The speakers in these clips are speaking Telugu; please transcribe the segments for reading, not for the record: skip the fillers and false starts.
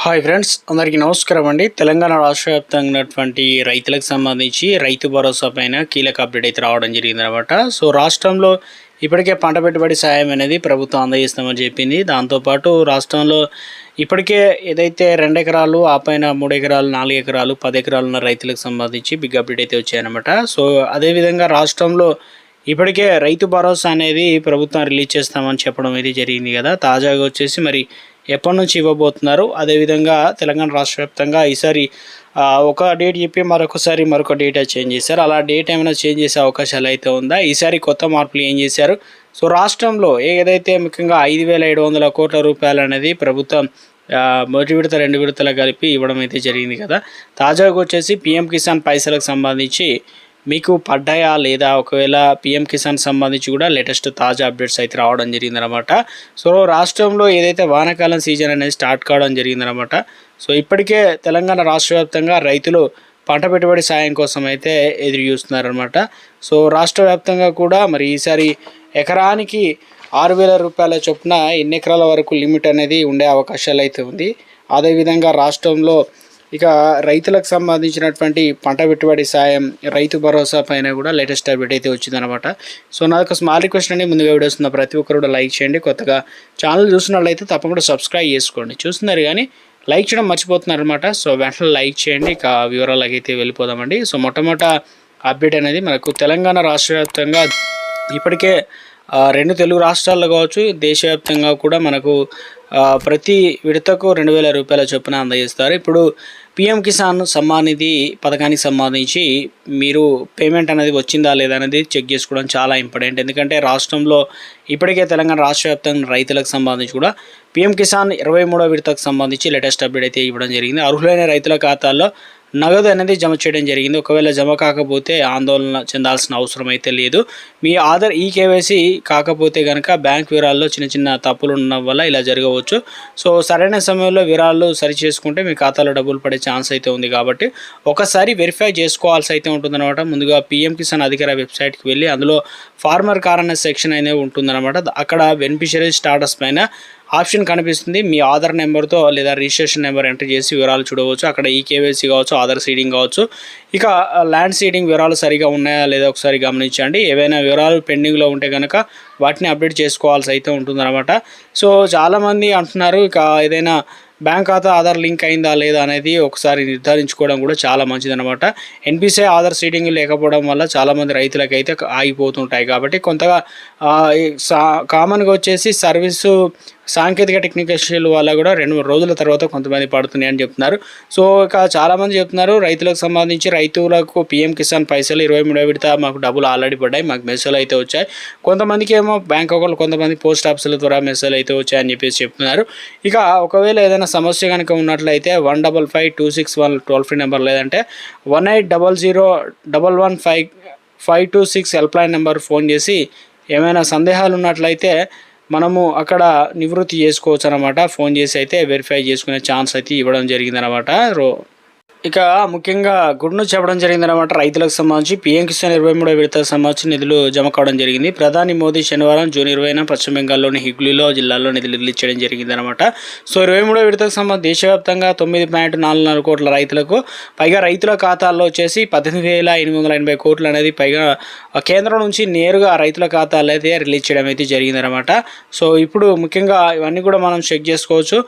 హాయ్ ఫ్రెండ్స్, అందరికీ నమస్కారం అండి. తెలంగాణ రాష్ట్ర వ్యాప్తంగా ఉన్నటువంటి రైతులకు సంబంధించి రైతు భరోసా పైన కీలక అప్డేట్ అయితే రావడం జరిగిందనమాట. సో రాష్ట్రంలో ఇప్పటికే పంట పెట్టుబడి సాయం అనేది ప్రభుత్వం అందజేస్తామని చెప్పింది. దాంతోపాటు రాష్ట్రంలో ఇప్పటికే ఏదైతే 2 ఎకరాలు ఆ పైన 3 ఎకరాలు 4 ఎకరాలు 10 ఎకరాలు ఉన్న రైతులకు సంబంధించి బిగ్ అప్డేట్ అయితే వచ్చాయన్నమాట. సో అదేవిధంగా రాష్ట్రంలో ఇప్పటికే రైతు భరోసా అనేది ప్రభుత్వం రిలీజ్ చేస్తామని చెప్పడం అయితే జరిగింది కదా. తాజాగా వచ్చేసి మరి ఎప్పటి నుంచి ఇవ్వబోతున్నారు, అదేవిధంగా తెలంగాణ రాష్ట్ర వ్యాప్తంగా ఈసారి ఒక డేట్ చెప్పి మరొక డేట్ చేంజ్ చేశారు. అలా డేట్ ఏమైనా చేంజ్ చేసే అవకాశాలు అయితే ఉందా? ఈసారి కొత్త మార్పులు ఏం చేశారు? సో రాష్ట్రంలో ఏదైతే ముఖ్యంగా 5,700 కోట్ల రూపాయలు అనేది ప్రభుత్వం మొదటి విడత 2 విడతలు కలిపి ఇవ్వడం అయితే జరిగింది కదా. తాజాగా వచ్చేసి పీఎం కిసాన్ పైసలకు సంబంధించి మీకు పడ్డాయా లేదా, ఒకవేళ పీఎం కిసాన్ సంబంధించి కూడా లేటెస్ట్ తాజా అప్డేట్స్ అయితే రావడం జరిగిందనమాట. సో రాష్ట్రంలో ఏదైతే వానాకాలం సీజన్ అనేది స్టార్ట్ కావడం జరిగిందనమాట. సో ఇప్పటికే తెలంగాణ రాష్ట్ర వ్యాప్తంగా రైతులు పంట పెట్టుబడి సాయం కోసం అయితే ఎదురు చూస్తున్నారనమాట. సో రాష్ట్ర వ్యాప్తంగా కూడా మరి ఈసారి ఎకరానికి 6,000 రూపాయల చొప్పున ఎన్ని ఎకరాల వరకు లిమిట్ అనేది ఉండే అవకాశాలు అయితే ఉంది. అదేవిధంగా రాష్ట్రంలో ఇక రైతులకు సంబంధించినటువంటి పంట పెట్టుబడి సాయం రైతు భరోసా పైన కూడా లేటెస్ట్ అప్డేట్ అయితే వచ్చిందనమాట. సో నాకు స్మాల్ రిక్వెస్ట్ అండి, ముందుగా వీడియోస్ ఉన్న ప్రతి ఒక్కరు కూడా లైక్ చేయండి. కొత్తగా ఛానల్ చూస్తున్నట్లయితే తప్పకుండా సబ్స్క్రైబ్ చేసుకోండి. చూస్తున్నారు కానీ లైక్ చేయడం మర్చిపోతున్నారు అనమాట. సో వెంటనే లైక్ చేయండి. ఇక వివరాలకి అయితే వెళ్ళిపోదామండి. సో మొట్టమొదట అప్డేట్ అనేది మనకు తెలంగాణ రాష్ట్ర వ్యాప్తంగా ఇప్పటికే 2 తెలుగు రాష్ట్రాల్లో కావచ్చు, దేశవ్యాప్తంగా కూడా మనకు ప్రతి విడతకు 2,000 రూపాయల చొప్పున అందజేస్తారు. ఇప్పుడు పీఎం కిసాన్ సమ్మాన్ నిధి పథకానికి సంబంధించి మీరు పేమెంట్ అనేది వచ్చిందా లేదా అనేది చెక్ చేసుకోవడం చాలా ఇంపార్టెంట్. ఎందుకంటే రాష్ట్రంలో ఇప్పటికే తెలంగాణ రాష్ట్ర వ్యాప్తంగా రైతులకు సంబంధించి కూడా పీఎం కిసాన్ 23వ విడతకు సంబంధించి లేటెస్ట్ అప్డేట్ అయితే ఇవ్వడం జరిగింది. అర్హులైన రైతుల ఖాతాల్లో నగదు అనేది జమ చేయడం జరిగింది. ఒకవేళ జమ కాకపోతే ఆందోళన చెందాల్సిన అవసరం అయితే లేదు. మీ ఆధార్ ఈకేవైసీ కాకపోతే కనుక బ్యాంక్ వివరాల్లో చిన్న తప్పులు ఉండడం వల్ల ఇలా జరగవచ్చు. సో సరైన సమయంలో వివరాలు సరి చేసుకుంటే మీ ఖాతాలో డబ్బులు పడే ఛాన్స్ అయితే ఉంది. కాబట్టి ఒకసారి వెరిఫై చేసుకోవాల్సి అయితే ఉంటుందన్నమాట. ముందుగా పీఎం కిసాన్ అధికార వెబ్సైట్కి వెళ్ళి అందులో ఫార్మర్ కారణ్ సెక్షన్ అనేది ఉంటుందన్నమాట. అక్కడ బెనిఫిషరీ స్టాటస్ పైన ఆప్షన్ కనిపిస్తుంది. మీ ఆధార్ నెంబర్తో లేదా రిజిస్ట్రేషన్ నెంబర్ ఎంటర్ చేసి వివరాలు చూడవచ్చు. అక్కడ ఈకేవైసీ కావచ్చు, ఆధార్ సీడింగ్ కావచ్చు, ఇక ల్యాండ్ సీడింగ్ వివరాలు సరిగా ఉన్నాయా లేదా ఒకసారి గమనించండి. ఏవైనా వివరాలు పెండింగ్లో ఉంటే కనుక వాటిని అప్డేట్ చేసుకోవాల్సి అయితే ఉంటుందన్నమాట. సో చాలామంది అంటున్నారు ఇక ఏదైనా బ్యాంక్ ఖాతా ఆధార్ లింక్ అయిందా లేదా అనేది ఒకసారి నిర్ధారించుకోవడం కూడా చాలా మంచిదన్నమాట. ఎన్పిసిఐ ఆధార్ సీడింగ్ లేకపోవడం వల్ల చాలామంది రైతులకైతే ఆగిపోతుంటాయి. కాబట్టి కొంతగా కామన్గా వచ్చేసి సర్వీసు సాంకేతిక టెక్నికల్ ఇష్యూల వల్ల కూడా 2-3 రోజుల తర్వాత కొంతమంది పడుతున్నాయి అని చెప్తున్నారు. సో ఇక చాలామంది చెప్తున్నారు రైతులకు సంబంధించి రైతులకు పీఎం కిసాన్ పైసలు 23వ విడత మాకు డబ్బులు ఆల్రెడీ పడ్డాయి, మాకు మెసేజ్ అయితే వచ్చాయి. కొంతమందికి ఏమో బ్యాంక్ అకౌంట్, కొంతమంది పోస్ట్ ఆఫీసుల ద్వారా మెసేజ్ అయితే వచ్చాయని చెప్పేసి చెప్తున్నారు. ఇక ఒకవేళ ఏదైనా సమస్య కనుక ఉన్నట్లయితే 155-261 టోల్ ఫ్రీ నెంబర్, లేదంటే 1800-111526 హెల్ప్ లైన్ నెంబర్ ఫోన్ చేసి ఏమైనా సందేహాలు ఉన్నట్లయితే మనము అక్కడ నివృత్తి చేసుకోవచ్చు అనమాట. ఫోన్ చేసి అయితే వెరిఫై చేసుకునే ఛాన్స్ అయితే ఇవ్వడం జరిగిందనమాట. ఇక ముఖ్యంగా గుడ్ న్యూస్ చెప్పడం జరిగిందనమాట. రైతులకు సంబంధించి పీఎం కిసాన్ 23వ విడతకు సంబంధించి నిధులు జమ కావడం జరిగింది. ప్రధాని మోదీ శనివారం జూన్ 20న పశ్చిమ బెంగాల్లోని హుగ్లీలో జిల్లాలో నిధులు రిలీజ్ చేయడం జరిగిందనమాట. సో 23వ విడతకు సంబంధించి దేశవ్యాప్తంగా 9.44 కోట్ల రైతులకు పైగా రైతుల ఖాతాల్లో వచ్చేసి 18,880 కోట్లు అనేది పైగా కేంద్రం నుంచి నేరుగా రైతుల ఖాతాల్లో అయితే రిలీజ్ చేయడం అయితే జరిగిందనమాట. సో ఇప్పుడు ముఖ్యంగా ఇవన్నీ కూడా మనం చెక్ చేసుకోవచ్చు.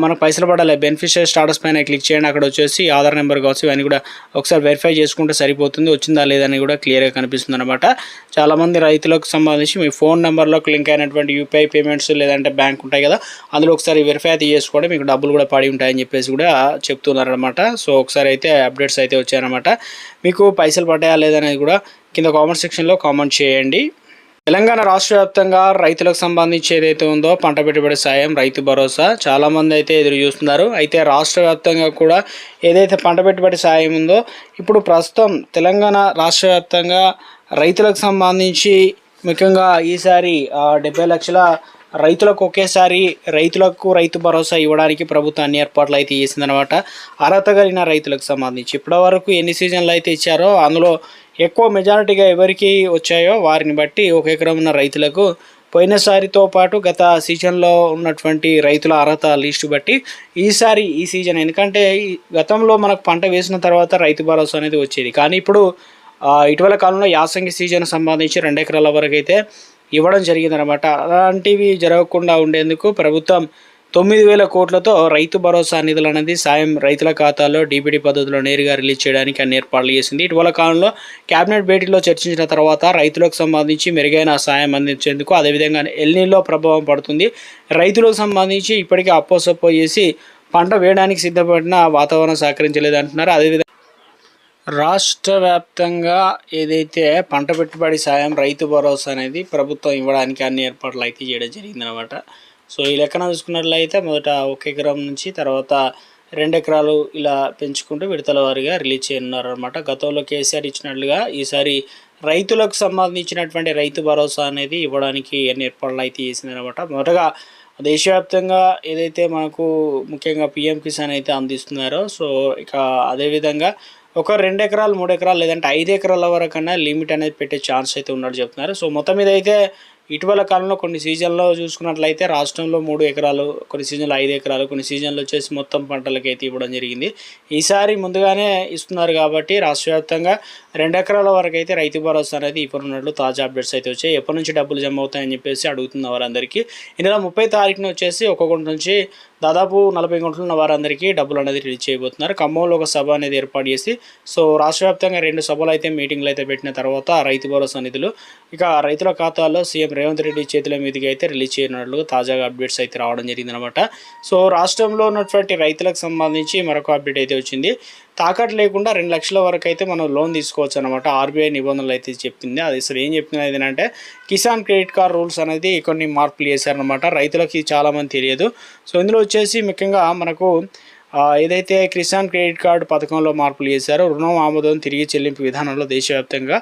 మనకు పైసలు పడాలి, బెనిఫిషియరీ స్టాటస్ పైన క్లిక్ చేయండి. అక్కడ వచ్చేసి ఆధార్ నెంబర్ కావచ్చు, ఇవన్నీ కూడా ఒకసారి వెరిఫై చేసుకుంటే సరిపోతుంది. వచ్చిందా లేదని కూడా క్లియర్గా కనిపిస్తుంది అనమాట. చాలామంది రైతులకు సంబంధించి మీ ఫోన్ నెంబర్లోకి లింక్ అయినటువంటి యూపీఐ పేమెంట్స్ లేదంటే బ్యాంక్ ఉంటాయి కదా, అందులో ఒకసారి వెరిఫై అయితే చేసుకోండి, మీకు డబ్బులు కూడా పడి ఉంటాయని చెప్పేసి కూడా చెప్తున్నారు అనమాట. సో ఒకసారి అయితే అప్డేట్స్ అయితే వచ్చాయన్నమాట. మీకు పైసలు పడ్డాయా లేదనేది కూడా కింద కామెంట్ సెక్షన్లో కామెంట్ చేయండి. తెలంగాణ రాష్ట్ర వ్యాప్తంగా రైతులకు సంబంధించి ఏదైతే ఉందో పంట పెట్టుబడి సాయం రైతు భరోసా చాలామంది అయితే ఎదురు చూస్తున్నారు. అయితే రాష్ట్ర వ్యాప్తంగా కూడా ఏదైతే పంట పెట్టుబడి సాయం ఉందో ఇప్పుడు ప్రస్తుతం తెలంగాణ రాష్ట్ర వ్యాప్తంగా రైతులకు సంబంధించి ముఖ్యంగా ఈసారి 70 లక్షల రైతులకు ఒకేసారి రైతు భరోసా ఇవ్వడానికి ప్రభుత్వం అన్ని ఏర్పాట్లు అయితే చేసిందనమాట. అర్హత కలిగిన రైతులకు సంబంధించి ఇప్పటివరకు ఎన్ని సీజన్లు అయితే ఇచ్చారో అందులో ఎక్కువ మెజారిటీగా ఎవరికి వచ్చాయో వారిని బట్టి 1 ఎకరం ఉన్న రైతులకు పోయినసారితో పాటు గత సీజన్లో ఉన్నటువంటి రైతుల అర్హత లిస్టు బట్టి ఈసారి ఈ సీజన్ ఎందుకంటే గతంలో మనకు పంట వేసిన తర్వాత రైతు భరోసా అనేది వచ్చేది, కానీ ఇప్పుడు ఇటీవల కాలంలో యాసంగి సీజన్ సంబంధించి 2 ఎకరాల వరకు అయితే ఇవ్వడం జరిగిందనమాట. అలాంటివి జరగకుండా ఉండేందుకు ప్రభుత్వం 9,000 కోట్లతో రైతు భరోసా నిధులు అనేది సాయం రైతుల ఖాతాల్లో డీబీటీ పద్ధతిలో నేరుగా రిలీజ్ చేయడానికి అన్ని ఏర్పాట్లు చేసింది. ఇటీవల కాలంలో కేబినెట్ భేటీలో చర్చించిన తర్వాత రైతులకు సంబంధించి మెరుగైన సాయం అందించేందుకు, అదేవిధంగా ఎల్నిలో ప్రభావం పడుతుంది, రైతులకు సంబంధించి ఇప్పటికే అప్పోసప్పో చేసి పంట వేయడానికి సిద్ధపడిన వాతావరణం సహకరించలేదు అంటున్నారు. అదేవిధంగా రాష్ట్ర వ్యాప్తంగా ఏదైతే పంట పెట్టుబడి సాయం రైతు భరోసా అనేది ప్రభుత్వం ఇవ్వడానికి అన్ని ఏర్పాట్లు అయితే చేయడం జరిగిందనమాట. సో ఈ లెక్కన చూసుకున్నట్లయితే మొదట 1 ఎకరం నుంచి తర్వాత 2 ఎకరాలు ఇలా పెంచుకుంటూ విడతల వారీగా రిలీజ్ చేయనున్నారనమాట. గతంలో కేసీఆర్ ఇచ్చినట్లుగా ఈసారి రైతులకు సంబంధించినటువంటి రైతు భరోసా అనేది ఇవ్వడానికి అన్ని ఏర్పాట్లు అయితే చేసిందనమాట. మొదటగా దేశవ్యాప్తంగా ఏదైతే మనకు ముఖ్యంగా పిఎం కిసాన్ అయితే అందిస్తున్నారో, సో ఇక అదేవిధంగా ఒక 2 ఎకరాలు 3 ఎకరాలు లేదంటే 5 ఎకరాల వరకన్నా లిమిట్ అనేది పెట్టే ఛాన్స్ అయితే ఉన్నట్టు చెప్తున్నారు. సో మొత్తం మీద అయితే ఇటీవల కాలంలో కొన్ని సీజన్లో చూసుకున్నట్లయితే రాష్ట్రంలో 3 ఎకరాలు, కొన్ని సీజన్లు 5 ఎకరాలు, కొన్ని సీజన్లు వచ్చేసి మొత్తం పంటలకి అయితే ఇవ్వడం జరిగింది. ఈసారి ముందుగానే ఇస్తున్నారు కాబట్టి రాష్ట్ర వ్యాప్తంగా 2 ఎకరాల వరకు అయితే రైతు భరోసా అనేది ఇవ్వనున్నట్లు తాజా అప్డేట్స్ అయితే వచ్చాయి. ఎప్పటి నుంచి డబ్బులు జమ అవుతాయని చెప్పేసి అడుగుతున్న వారందరికీ ఈ నెల 30 తారీఖున వచ్చేసి ఒక్కొక్కటి నుంచి దాదాపు 40 గంటలు ఉన్న వారందరికీ డబ్బులు అనేది రిలీజ్ చేయబోతున్నారు. ఖమ్మంలో ఒక సభ అనేది ఏర్పాటు చేసి, సో రాష్ట్ర వ్యాప్తంగా 2 సభలు అయితే మీటింగ్లు అయితే పెట్టిన తర్వాత రైతు భరోసా నిధులు ఇక రైతుల ఖాతాల్లో సీఎం రేవంత్ రెడ్డి చేతుల మీదుగా అయితే రిలీజ్ చేయనున్నట్లు తాజాగా అప్డేట్స్ అయితే రావడం జరిగిందనమాట. సో రాష్ట్రంలో ఉన్నటువంటి రైతులకు సంబంధించి మరొక అప్డేట్ అయితే వచ్చింది. తాకట్టు లేకుండా 2 లక్షల వరకు అయితే మనం లోన్ తీసుకోవచ్చు అనమాట. ఆర్బీఐ నిబంధనలు అయితే చెప్పింది. అది అసలు ఏం చెప్తుంది ఏంటంటే కిసాన్ క్రెడిట్ కార్డ్ రూల్స్ అనేది కొన్ని మార్పులు చేశారనమాట. రైతులకి చాలామంది తెలియదు. సో ఇందులో వచ్చేసి ముఖ్యంగా మనకు ఏదైతే కిసాన్ క్రెడిట్ కార్డు పథకంలో మార్పులు చేశారో రుణం ఆమోదం తిరిగి చెల్లింపు విధానంలో దేశవ్యాప్తంగా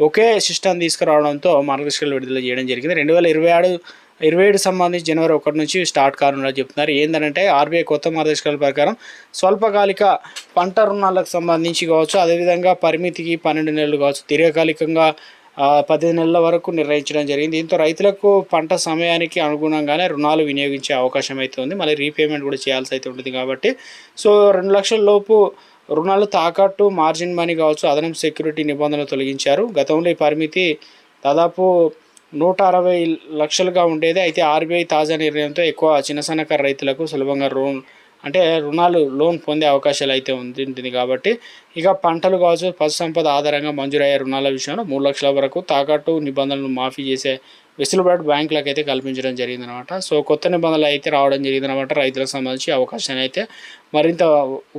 ఒకే సిస్టమ్ తీసుకురావడంతో మార్గదర్శకాలు విడుదల చేయడం జరిగింది. 2027 సంబంధించి జనవరి 1 నుంచి స్టార్ట్ కానున్నది చెప్తున్నారు. ఏంటంటే ఆర్బీఐ కొత్త మార్గదర్శకాల ప్రకారం స్వల్పకాలిక పంట రుణాలకు సంబంధించి కావచ్చు, అదేవిధంగా పరిమితికి 12 నెలలు కావచ్చు, దీర్ఘకాలికంగా 15 నెలల వరకు నిర్ణయించడం జరిగింది. దీంతో రైతులకు పంట సమయానికి అనుగుణంగానే రుణాలు వినియోగించే అవకాశం అయితే ఉంది. మళ్ళీ రీపేమెంట్ కూడా చేయాల్సి అయితే ఉంటుంది కాబట్టి సో 2 లక్షల లోపు రుణాలు తాకట్టు, మార్జిన్ మనీ కావచ్చు, అదనపు సెక్యూరిటీ నిబంధనలు తొలగించారు. గతంలో ఈ పరిమితి దాదాపు 160 లక్షలుగా ఉండేది. అయితే ఆర్బీఐ తాజా నిర్ణయంతో ఎక్కువ చిన్న సన్నకారు రైతులకు సులభంగా లోన్ పొందే అవకాశాలు అయితే ఉంటుంది కాబట్టి ఇక పంటలు కావచ్చు, పశు సంపద ఆధారంగా మంజూరయ్యే రుణాల విషయంలో 3 లక్షల వరకు తాకట్టు నిబంధనలు మాఫీ చేసే వెసులుబాటు బ్యాంకులకు అయితే కల్పించడం జరిగిందనమాట. సో కొత్త నిబంధనలు అయితే రావడం జరిగిందనమాట. రైతులకు సంబంధించి అవకాశాన్ని అయితే మరింత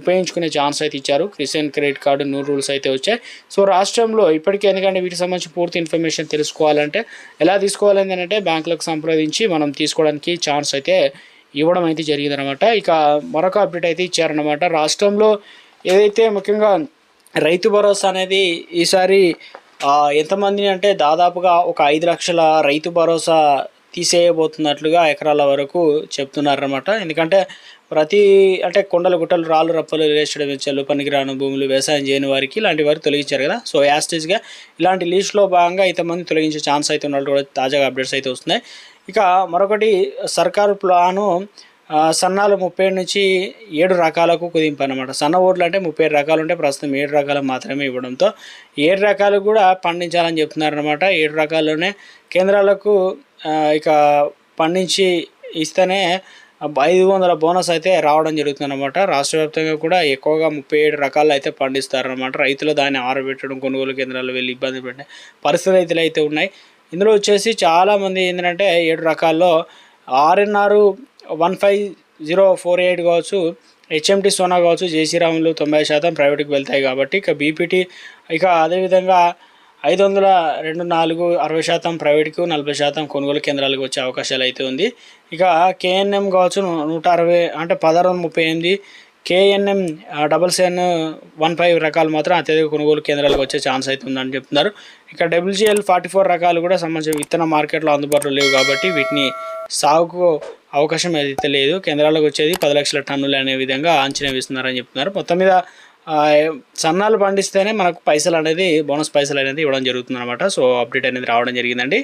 ఉపయోగించుకునే ఛాన్స్ అయితే ఇచ్చారు. Kisan credit card new rules అయితే వచ్చాయి. సో రాష్ట్రంలో ఇప్పటికీ ఎందుకంటే వీటికి సంబంధించి పూర్తి ఇన్ఫర్మేషన్ తెలుసుకోవాలంటే ఎలా తీసుకోవాలని అంటే బ్యాంకులకు సంప్రదించి మనం తీసుకోవడానికి ఛాన్స్ అయితే ఇవ్వడం అయితే జరిగిందనమాట. ఇక మరొక అప్డేట్ అయితే ఇచ్చారనమాట. రాష్ట్రంలో ఏదైతే ముఖ్యంగా రైతు భరోసా అనేది ఈసారి ఎంతమందిని అంటే దాదాపుగా ఒక 5 లక్షల రైతు భరోసా తీసేయబోతున్నట్లుగా ఎకరాల వరకు చెప్తున్నారనమాట. ఎందుకంటే అంటే కొండలు గుట్టలు రాళ్ళు రప్పలు రిలేస్టెడ్ చెల్లు పనికిరాను భూములు వ్యవసాయం చేయని వారికి ఇలాంటి వారికి తొలగించారు కదా. సో యాస్టేజ్గా ఇలాంటి లిస్టులో భాగంగా ఇంతమంది తొలగించే ఛాన్స్ అయితే ఉన్నట్టు కూడా తాజాగా అప్డేట్స్ అయితే వస్తున్నాయి. ఇక మరొకటి సర్కారు ప్లాను సన్నాలు 37 నుంచి 7 రకాలకు కుదింపు అనమాట. సన్న ఓట్లు అంటే 37 రకాలు ఉంటే ప్రస్తుతం 7 రకాలు మాత్రమే ఇవ్వడంతో 7 రకాలు కూడా పండించాలని చెప్తున్నారనమాట. 7 రకాల్లోనే కేంద్రాలకు ఇక పండించి ఇస్తేనే 500 బోనస్ అయితే రావడం జరుగుతుందన్నమాట. రాష్ట్ర వ్యాప్తంగా కూడా ఎక్కువగా 37 రకాలు అయితే పండిస్తారనమాట. రైతులు దాన్ని ఆరబెట్టడం, కొనుగోలు కేంద్రాలు వెళ్ళి ఇబ్బంది పెట్టే పరిస్థితులు అయితే ఉన్నాయి. ఇందులో వచ్చేసి చాలామంది ఏంటంటే 7 రకాల్లో RNR 15048 కావచ్చు, HMT సోనా కావచ్చు, జేసీరాములు 90% ప్రైవేట్కి వెళ్తాయి కాబట్టి ఇక బీపీటీ ఇక అదేవిధంగా 502-4 60% ప్రైవేట్కు, 40% కొనుగోలు కేంద్రాలకు వచ్చే అవకాశాలు అయితే ఉంది. ఇక KNM కావచ్చు 160 అంటే 1638, KNM 7715 రకాలు మాత్రం అత్యధిక కొనుగోలు కేంద్రాలకు వచ్చే ఛాన్స్ అయితే ఉందని చెప్తున్నారు. ఇక WGL 44 రకాలు కూడా సంబంధించిన విత్తన మార్కెట్లో అందుబాటులో లేవు కాబట్టి వీటిని సాగుకు అవకాశం అయితే లేదు. కేంద్రాలకు వచ్చేది 10 లక్షల టన్నులు అనే విధంగా అంచనా వేస్తున్నారని చెప్తున్నారు. మొత్తం మీద సన్నాలు పండిస్తేనే మనకు పైసలు అనేది బోనస్ పైసలు అనేది ఇవ్వడం జరుగుతుంది అనమాట. సో అప్డేట్ అనేది రావడం జరిగిందండి.